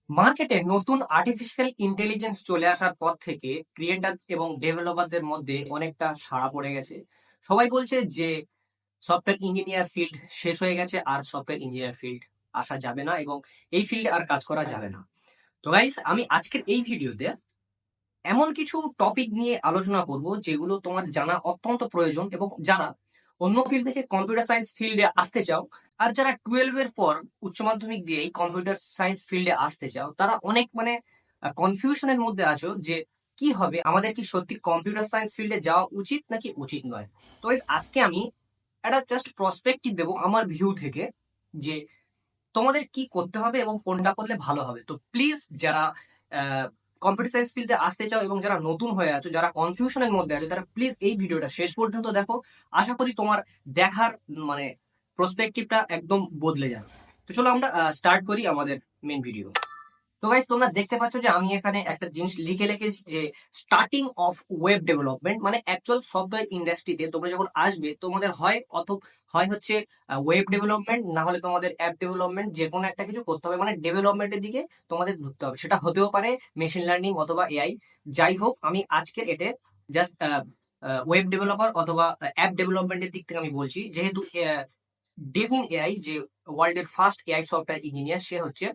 মার্কেটে নতুন artificial intelligence চলে আসার পর থেকে ক্রিয়েটার এবং ডেভেলপারদের মধ্যে অনেকটা সাড়া পড়ে গেছে। সবাই বলছে যে সফটওয়্যার ইঞ্জিনিয়ার ফিল্ড শেষ হয়ে গেছে, আর সফটওয়্যার ইঞ্জিনিয়ার ফিল্ড আসা যাবে না এবং এই ফিল্ডে আর কাজ করা যাবে না। তো গাইস, আমি আজকের এই ভিডিওতে এমন কিছু টপিক নিয়ে আলোচনা করব যেগুলো তোমার জানা অত্যন্ত প্রয়োজন, এবং যারা অন্য ফিল্ড থেকে কম্পিউটার সায়েন্স ফিল্ডে আসতে চাও, আর যারা 12 এর পর উচ্চ মাধ্যমিক দিয়ে কম্পিউটার সায়েন্স ফিল্ডে আসতে চাও, তারা অনেক কনফিউশনের মধ্যে আছো যে কি হবে, আমাদের কি সত্যি কম্পিউটার সায়েন্স ফিল্ডে যাওয়া উচিত নাকি উচিত নয়। তো আজকে আমি একটা জাস্ট প্রসপেক্টিভ দেবো আমার ভিউ থেকে, যে তোমাদের কি করতে হবে এবং কোনটা করলে ভালো হবে। তো প্লিজ, যারা কম্পিউটার সায়েন্স ফিল্ডে আসতে চাও এবং যারা নতুন হয়ে আছো, যারা কনফিউশনের মধ্যে আছো, তারা প্লিজ এই ভিডিওটা শেষ পর্যন্ত দেখো। আশা করি তোমার দেখার মানে প্রসপেক্টিভটা একদম বদলে যাবে। তো চলো আমরা স্টার্ট করি আমাদের মেন ভিডিও। তো গাইস, তোমরা দেখতে পাচ্ছ যে আমি এখানে একটা জিনিস লিখে রেখেছি যে স্টার্টিং অফ ওয়েব ডেভেলপমেন্ট, মানে অ্যাকচুয়াল সফটওয়্যার ইন্ডাস্ট্রিতে তোমরা যখন আসবে, তোমাদের হয় হচ্ছে ওয়েব ডেভেলপমেন্ট, না হলে তোমাদের অ্যাপ ডেভেলপমেন্ট, যে কোনো একটা কিছু করতে হবে, মানে ডেভেলপমেন্টের দিকে তোমাদের ঢুকতে হবে। সেটা হতেও পারে মেশিন লার্নিং অথবা এআই। যাই হোক, আমি আজকের এতে জাস্ট ওয়েব ডেভেলপার অথবা অ্যাপ ডেভেলপমেন্টের দিক থেকে আমি বলছি, যেহেতু ডেভিন এআই, যে ওয়ার্ল্ডের ফার্স্ট এআই সফটওয়্যার ইঞ্জিনিয়ার, সে হচ্ছে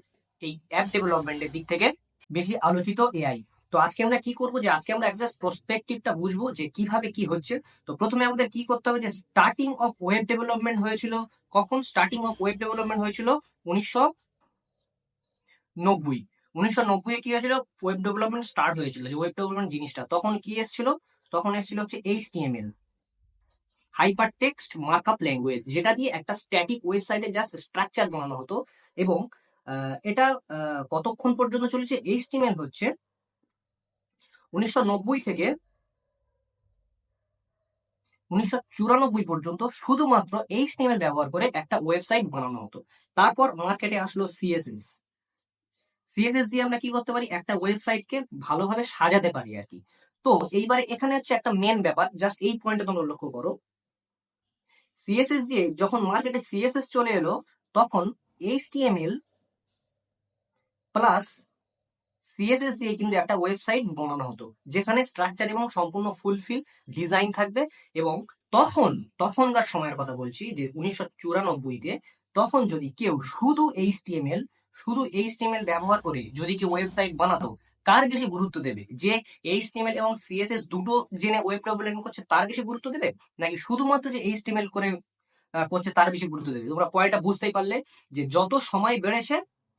এই অ্যাপ ডেভেলপমেন্টের দিক থেকে বেশি আলোচিত এআই। তো আজকে আমরা কি করবো, যে আজকে আমরা একটা প্রসপেক্টিভটা বুঝবো যে কিভাবে কি হচ্ছে। তো প্রথমে আমাদের কি করতে হবে, যে স্টার্টিং অফ ওয়েব ডেভেলপমেন্ট হয়েছিল কখন। স্টার্টিং অফ ওয়েব ডেভেলপমেন্ট হয়েছিল 1990। 1990 কি হয়েছিল, ওয়েব ডেভেলপমেন্ট স্টার্ট হয়েছিল, যে ওয়েব ডেভেলপমেন্ট জিনিসটা তখন কি এসেছিল, তখন এসেছিল হচ্ছে HTML, hyper text markup language, যেটা দিয়ে একটা স্ট্যাটিক ওয়েবসাইটে জাস্ট স্ট্রাকচার বানানো হতো। এবং এটা কতক্ষণ পর্যন্ত চলেছে, এইচটিএমএল হচ্ছে 1990 থেকে 1994 পর্যন্ত শুধুমাত্র এইচটিএমএল ব্যবহার করে একটা ওয়েবসাইট বানানো হতো। তারপর মার্কেটে আসলো সিএসএস। সিএসএস দিয়ে আমরা কি করতে পারি, একটা ওয়েবসাইটকে ভালোভাবে সাজাতে পারি আর কি। তো এইবারে এখানে হচ্ছে একটা মেন ব্যাপার, জাস্ট এই পয়েন্টে তোমরা লক্ষ্য করো। সিএসএস দিয়ে যখন মার্কেটে সিএসএস চলে এলো, তখন এইচটিএমএল প্লাস সিএসএস দিয়ে কিন্তু একটা ওয়েবসাইট বানানো হতো, যেখানে স্ট্রাকচার এবং সম্পূর্ণ ফুলফিল ডিজাইন থাকবে। এবং তখন, তখনকার সময়ের কথা বলছি, যে 1994-তে, তখন যদি কেউ শুধু এইচটিএমএল ব্যবহার করে যদি কেউ ওয়েবসাইট বানাতো, কার বেশি গুরুত্ব দেবে, যে এইচটিএমএল এবং সিএসএস দুটো জেনে ওয়েব ডেভেলপমেন্ট করছে তার বেশি গুরুত্ব দেবে, নাকি শুধুমাত্র যে এইচটিএমএল করে করছে তার বেশি গুরুত্ব দেবে? তোমরা পয়েন্টটা বুঝতেই পারলে, যে যত সময় বেড়েছে,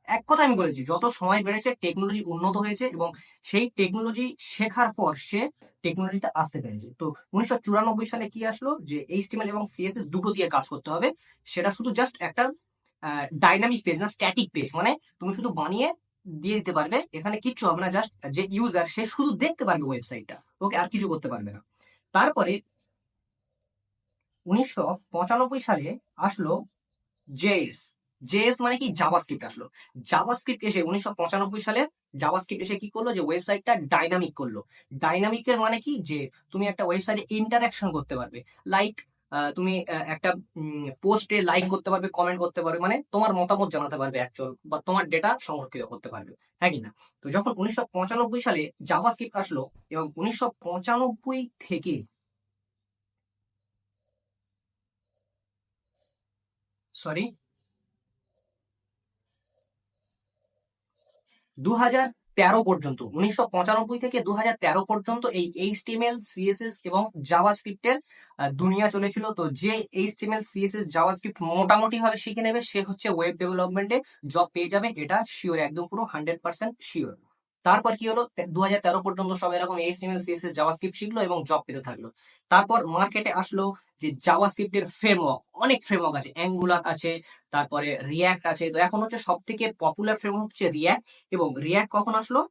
এক কথা আমি বলেছি, যত সময় বেড়েছে টেকনোলজি উন্নত হয়েছে, এবং সেই টেকনোলজি শেখার পর সে টেকনোলজিতে আসতে পেরেছে। তো 1994 সালে কি আসলো, যে এইচটিএমএল এবং সিএসএস দুটো দিয়ে কাজ করতে হবে। সেটা শুধু জাস্ট একটা ডাইনামিক পেজ না, স্ট্যাটিক পেজ, মানে তুমি শুধু বানিয়ে দিয়ে দিতে পারবে, এখানে কিচ্ছু হবে না, জাস্ট যে ইউজার সে শুধু দেখতে পারবে ওয়েবসাইটটা, ওকে আর কিছু করতে পারবে না। তারপরে 1995 সালে আসলো জেএস। জেএস মানে কি, জাভাস্ক্রিপ্ট আসলো। জাভাস্ক্রিপ্ট এসে 1995 সালে জাভাস্ক্রিপ্ট এসে কি করলো, যে ওয়েবসাইটটা ডাইনামিক করলো। ডাইনামিকের মানে কি, যে তুমি একটা ওয়েবসাইটে ইন্টারাকশন করতে পারবে। লাইক তুমি একটা পোস্টে লাইক করতে পারবে, কমেন্ট করতে পারবে, মানে তোমার মতামত জানাতে পারবে অ্যাকচুয়াল, বা তোমার ডেটা সংরক্ষিত করতে পারবে, হ্যাঁ কি না? তো যখন 1995 সালে জাভাস্ক্রিপ্ট আসলো, এবং 1995 থেকে, সরি, 2013 পর্যন্ত, 1995 থেকে 2013 পর্যন্ত এই এইচটিএমএল সিএসএস এবং জাভাস্ক্রিপ্টের দুনিয়া চলেছিল। তো যে এইচটিএমএল সিএসএস জাভাস্ক্রিপ্ট মোটামুটি ভাবে শিখে নেবে, সে হচ্ছে ওয়েব ডেভেলপমেন্টে জব পেয়ে যাবে, এটা শিওর, একদম পুরো 100% শিওর। তারপর কি হলো, 2013 পর্যন্ত সব এরকম এইচটিএমএল সিএসএস জাভাস্ক্রিপ্ট শিখলো এবং জব পেতে থাকলো। তারপর মার্কেটে আসলো যে জাভাস্ক্রিপ্টের ফ্রেমওয়ার্ক, অনেক ফ্রেমওয়ার্ক আছে, অ্যাঙ্গুলার আছে, তারপরে রিয়্যাক্ট আছে। তো এখন হচ্ছে সব থেকে পপুলার ফ্রেমওয়ার্ক হচ্ছে রিয়্যাক্ট। এবং রিয়্যাক্ট কখন আসলো,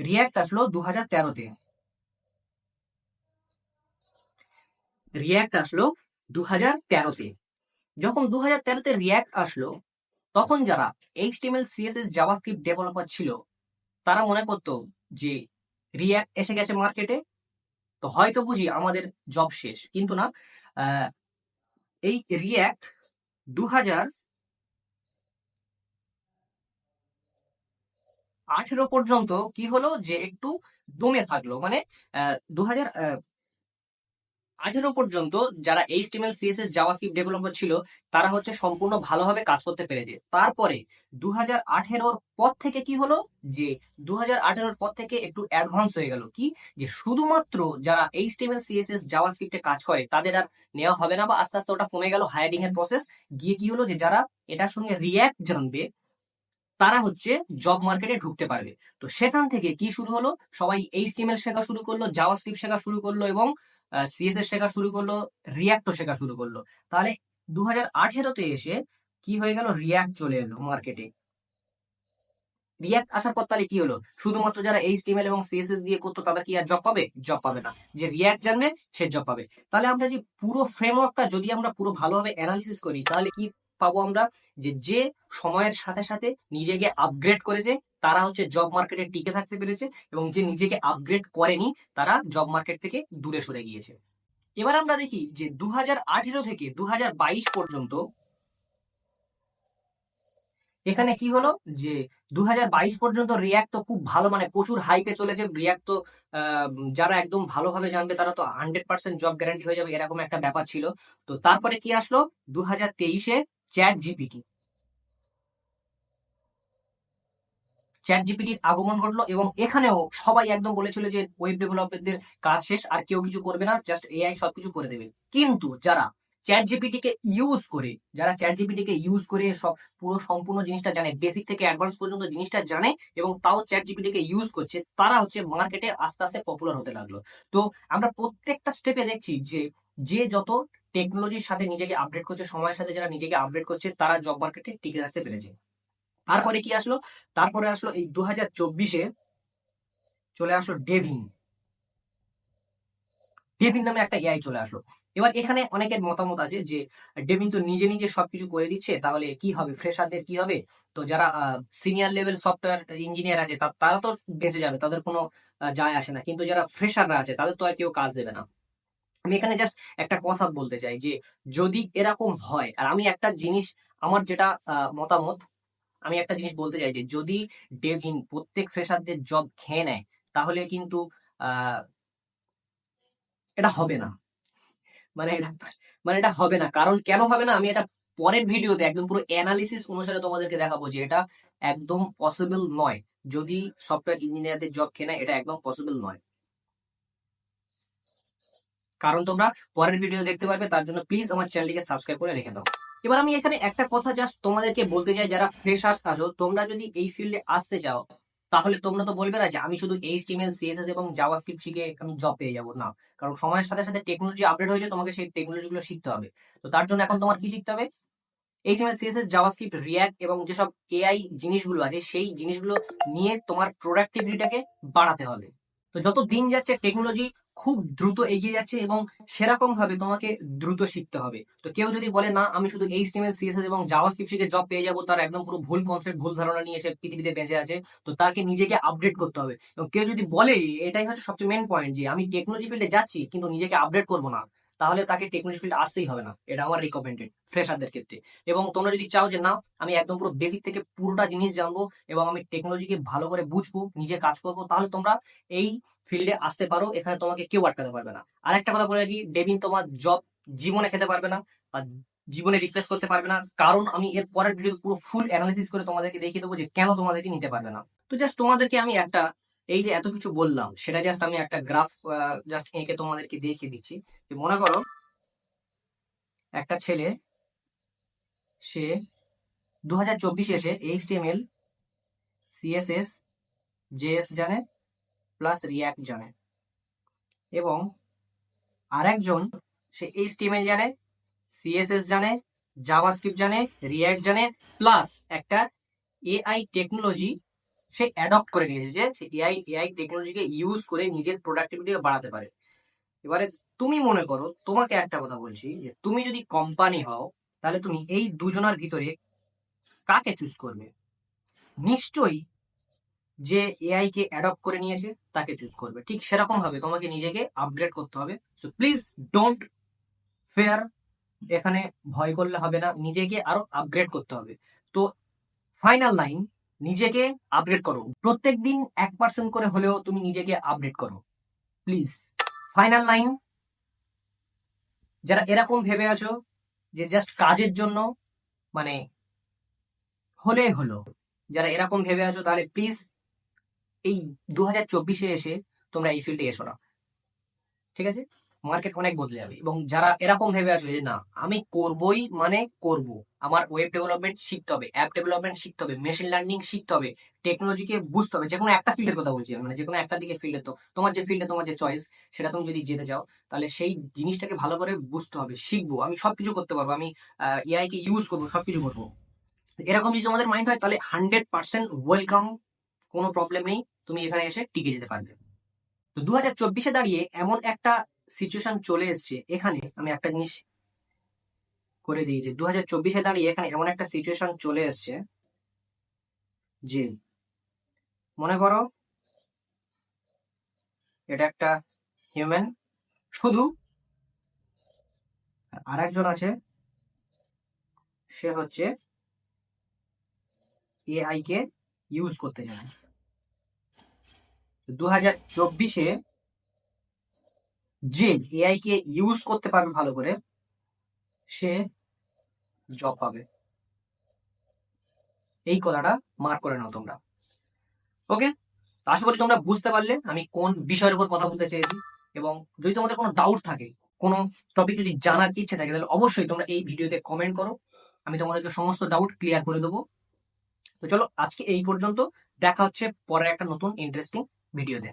রিয়্যাক্ট আসলো 2013-তে। রিয়্যাক্ট আসলো 2013-তে। যখন 2013-তে রিয়্যাক্ট আসলো, তখন যারা এইচটিএমএল সিএসএস জাভাস্ক্রিপ্ট ডেভেলপার ছিল, তারা মনে করতো যে রিয়্যাক্ট এসে গেছে মার্কেটে, তো হয়তো বুঝি আমাদের জব শেষ। কিন্তু না, আহ, এই রিয়্যাক্ট 2018 পর্যন্ত কি হলো যে একটু দমে থাকলো, মানে 2018 পর্যন্ত যারা এইচটিএমএল সিএসএস জাভাস্ক্রিপ্ট ডেভেলপার ছিল তারা হচ্ছে সম্পূর্ণ ভালোভাবে কাজ করতে পেরেছে। তারপরে 2018 পর থেকে কি হলো যে 2018 পর থেকে একটু অ্যাডভান্স হয়ে গেল, কি যে শুধুমাত্র যারা এইচটিএমএল সিএসএস জাভাস্ক্রিপ্টে কাজ করে তাদের আর নেওয়া হবে না, বা আস্তে আস্তে ওটা কমে গেল হায়ারিং এর প্রসেস গিয়ে কি হলো যে যারা এটার সঙ্গে রিয়্যাক্ট জানবে তারা হচ্ছে জব মার্কেটে ঢুকতে পারবে। তো সেখান থেকে কি শুরু হলো, সবাই এইচটিএমএল শেখা শুরু করলো, জাভাস্ক্রিপ্ট শেখা শুরু করলো এবং সিএসএস শেখা শুরু করলো, রিয়্যাক্টও শেখা শুরু করলো। তাহলে 2018-তে এসে কি হয়ে গেল, রিয়্যাক্ট চলে এলো মার্কেটে। রিয়্যাক্ট আসার পর তাহলে কি হলো, শুধুমাত্র যারা এইচটিএমএল এবং সিএসএস দিয়ে করতো তাদের কি আর জব পাবে? জব পাবে না। যে রিয়্যাক্ট জানবে সে জব পাবে। তাহলে আমরা যে পুরো ফ্রেমওয়ার্কটা যদি আমরা পুরো ভালোভাবে অ্যানালিসিস করি তাহলে কি পাবো আমরা, যে যে সময়ের সাথে সাথে নিজেকে আপগ্রেড করেছে তারা হচ্ছে জব মার্কেটে টিকে থাকতে পেরেছে, এবং যে নিজেকে আপগ্রেড করেনি তারা জব মার্কেট থেকে দূরে সরে গিয়েছে। এবার আমরা দেখি যে 2018 থেকে 2022 পর্যন্ত এখানে কি হলো যে 2022 পর্যন্ত রিয়াক্ট তো খুব ভালো, মানে প্রচুর হাইপে চলেছে রিয়াক্ট। তো যারা একদম ভালোভাবে জানবে তারা তো 100% জব গ্যারান্টি হয়ে যাবে, এরকম একটা ব্যাপার ছিল। তো তারপরে কি আসলো 2023-এ চ্যাট জিপিটি, চ্যাট জিপিটির আগমন ঘটলো, এবং এখানেও সবাই একদম বলেছিল যে ওয়েব ডেভেলপারদের কাজ শেষ, আর কেউ কিছু করবে না, জাস্ট এআই সবকিছু করে দেবে। কিন্তু যারা চ্যাট জিপিটিকে ইউজ করে, যারা চ্যাট জিপিটিকে ইউজ করে সব পুরো সম্পূর্ণ জিনিসটা জানে, বেসিক থেকে অ্যাডভান্স পর্যন্ত জিনিসটা জানে, এবং তাও চ্যাট জিপিটিকে ইউজ করছে, তারা হচ্ছে মার্কেটে আস্তে আস্তে পপুলার হতে লাগলো। তো আমরা প্রত্যেকটা স্টেপে দেখছি যে যে যত টেকনোলজির সাথে নিজেকে আপডেট করছে, সময়ের সাথে যারা নিজেকে আপডেট করছে তারা জব মার্কেটে টিকে থাকতে পেরেছে। তারপরে কি আসলো, তারপরে আসলো এই 2024-এ চলে আসলো ডেভিন। ডেভিন নামে একটা এআই চলে আসলো। এবার এখানে অনেকের মতামত আছে যে ডেভিন তো নিজে নিজে সবকিছু করে দিচ্ছে, তাহলে কি হবে, ফ্রেশারদের কি হবে? তো যারা সিনিয়র লেভেল সফটওয়্যার ইঞ্জিনিয়ার আছে তারা তো বেঁচে যাবে, তাদের কোনো যায় আসে না, কিন্তু যারা ফ্রেশাররা আছে তাদের তো আর কেউ কাজ দেবে না। আমি এখানে জাস্ট একটা কথা বলতে চাই যে যদি এরকম হয়, আর আমি একটা জিনিস, আমার যেটা মতামত, আমি একটা জিনিস বলতে চাই যে যদি ডেভিন প্রত্যেক ফ্রেশারদের জব খেয়ে নেয় তাহলে কিন্তু আহ, এটা হবে না। মানে এটা মানে এটা হবে না, কারণ কেন হবে না আমি এটা পরের ভিডিওতে একদম পুরো অ্যানালিসিস অনুসারে তোমাদেরকে দেখাবো যে এটা একদম পসিবল নয়। যদি সফটওয়্যার ইঞ্জিনিয়ারদের জব খেয়ে নেয় এটা একদম পসিবল নয়, কারণ তোমরা পরের ভিডিও দেখতে পারবে, তার জন্য প্লিজ আমার চ্যানেলটিকে সাবস্ক্রাইব করে রেখে দাও। এবার আমি এখানে একটা কথা জাস্ট তোমাদেরকে বলতে চাই, যারা ফ্রেশার্স আছো তোমরা যদি এই ফিল্ডে আসতে চাও তাহলে তোমরা তো বলবে না যে আমি শুধু এইচটিএমএল সিএসএস এবং জাভাস্ক্রিপ্ট শিখে আমি জব পেয়ে যাবো, না। কারণ সময়ের সাথে সাথে টেকনোলজি আপডেট হয়েছে, তোমাকে সেই টেকনোলজি গুলো শিখতে হবে। তো তার জন্য এখন তোমার কি শিখতে হবে, এইচটিএমএল সিএসএস জাভাস্ক্রিপ্ট রিয়্যাক্ট এবং যেসব এআই জিনিসগুলো আছে সেই জিনিসগুলো নিয়ে তোমার প্রোডাক্টিভিটিটাকে বাড়াতে হবে। তো যত দিন যাচ্ছে টেকনোলজি খুব দ্রুত এগিয়ে যাচ্ছে, এবং সেরকম ভাবে তোমাকে দ্রুত শিখতে হবে। তো কেউ যদি বলে না আমি শুধু এইচটিএমএল সিএসএস এবং জাভাস্ক্রিপ্ট শিখে জব পেয়ে যাবো, তার একদম পুরো ভুল কনসেপ্ট, ভুল ধারণা নিয়ে সে পৃথিবীতে বেঁচে আছে। তো তাকে নিজেকে আপডেট করতে হবে। এবং কেউ যদি বলে, এটাই হচ্ছে সবচেয়ে মেন পয়েন্ট, যে আমি টেকনোলজি ফিল্ডে যাচ্ছি কিন্তু নিজেকে আপডেট করবো না, তাহলে তাকে টেকনোলজি ফিল্ডে আসতেই হবে না। এটা আমার রিকমেন্ডেড ফ্রেশারদের ক্ষেত্রে। এবং তোমরা যদি চাও যে না আমি একদম পুরো বেসিক থেকে পুরোটা জিনিস জানবো এবং আমি টেকনোলজিকে ভালো করে বুঝবো, নিজে কাজ করবো, তাহলে তোমরা এই ফিল্ডে আসতে পারো, এখানে তোমাকে কেউ আটকাতে পারবে না। আর একটা কথা বলে রাখি, ডেভিন তোমার জব জীবনে খেতে পারবে না, বা জীবনে রিপ্লেস করতে পারবে না, কারণ আমি এর পরের ভিডিও পুরো ফুল অ্যানালিসিস করে তোমাদেরকে দেখিয়ে দেবো যে কেন তোমাদেরকে নিতে পারবে না। তো জাস্ট তোমাদেরকে আমি একটা, এই যে এত কিছু বললাম সেটা জাস্ট আমি একটা গ্রাফ জাস্ট এঁকে তোমাদেরকে দেখিয়ে দিচ্ছি। যে মনে করো একটা ছেলে, সে 2024 এসে এইচটিএমএল সিএসএস জেএস জানে প্লাস রিয়াক্ট জানে, এবং আরেকজন সে এইচটিএমএল জানে, সিএসএস জানে, জাভাস্ক্রিপ্ট জানে, রিয়্যাক্ট জানে, প্লাস একটা এআই টেকনোলজি সে অ্যাডপ্ট করে নিয়েছে, যে সে এআই টেকনোলজিকে ইউজ করে নিজের প্রোডাক্টিভিটিকে বাড়াতে পারে। এবারে তুমি মনে করো, তোমাকে একটা কথা বলছি, যে তুমি যদি কোম্পানি হও তাহলে তুমি এই দুজনের ভিতরে কাকে চুজ করবে? নিশ্চয়ই যে এআই কে অ্যাডপ্ট করে নিয়েছে তাকে চুজ করবে। ঠিক সেরকম ভাবে তোমাকে নিজেকে আপগ্রেড করতে হবে। সো প্লিজ ডোন্ট ফেয়ার, এখানে ভয় করলে হবে না, নিজেকে আরো আপগ্রেড করতে হবে। তো ফাইনাল লাইন, নিজেকে আপডেট করো, প্রত্যেকদিন 1% করে হলেও তুমি নিজেকে আপডেট করো প্লিজ। ফাইনাল লাইন, যারা এরকম ভেবে আছো যে জাস্ট কাজের জন্য মানে হলেই হলো, যারা এরকম ভেবে আছো তাহলে প্লিজ এই 2024-এ এসে তোমরা এই ফিল্ডে এসো না, ঠিক আছে? মার্কেট অনেক বদলে যাবে। এবং যারা এরকম ভেবে আছো যে না আমি করবই মানে করব, আমার ওয়েব ডেভেলপমেন্ট শিখতে হবে, অ্যাপ ডেভেলপমেন্ট শিখতে হবে, মেশিন লার্নিং শিখতে হবে, টেকনোলজিকে বুঝতে হবে, যে কোনো একটা ফিল্ডের কথা বলছি আমি, মানে যে কোনো একটা দিকে ফিল্ডে, তো তোমার যে ফিল্ডে তোমার যে চয়েস সেটা তুমি যদি যেতে চাও তাহলে সেই জিনিসটাকে ভালো করে বুঝতে হবে। শিখবো, আমি সবকিছু করতে পারবো, আমি এআই কে ইউজ করবো, সবকিছু করবো, এরকম যদি তোমাদের মাইন্ড হয় তাহলে 100% ওয়েলকাম, কোনো প্রবলেম নেই, তুমি এখানে এসে টিকে যেতে পারবে। তো 2024-এ দাঁড়িয়ে এমন একটা সিচুয়েশন চলে এসছে, এখানে আমি একটা জিনিস করে দিই যে 2024-এ দাঁড়িয়ে এখানে এমন একটা সিচুয়েশন চলে এসছে যে মনে করো এটা একটা হিউম্যান শুধু, আর একজন আছে সে হচ্ছে এআই কে ইউজ করতে জানে। 2024-এ যে এআই কে ইউজ করতে পারবে ভালো করে সে জব পাবে, এই কথাটা মার্ক করে নাও তোমরা। ওকে, আশা করি তোমরা বুঝতে পারলে আমি কোন বিষয়ের উপর কথা বলতে চেয়েছি। এবং যদি তোমাদের কোনো ডাউট থাকে, কোনো টপিক যদি জানার ইচ্ছে থাকে, তাহলে অবশ্যই তোমরা এই ভিডিওতে কমেন্ট করো, আমি তোমাদেরকে সমস্ত ডাউট ক্লিয়ার করে দেবো। তো চলো আজকে এই পর্যন্ত, দেখা হচ্ছে পরের একটা নতুন ইন্টারেস্টিং ভিডিওতে।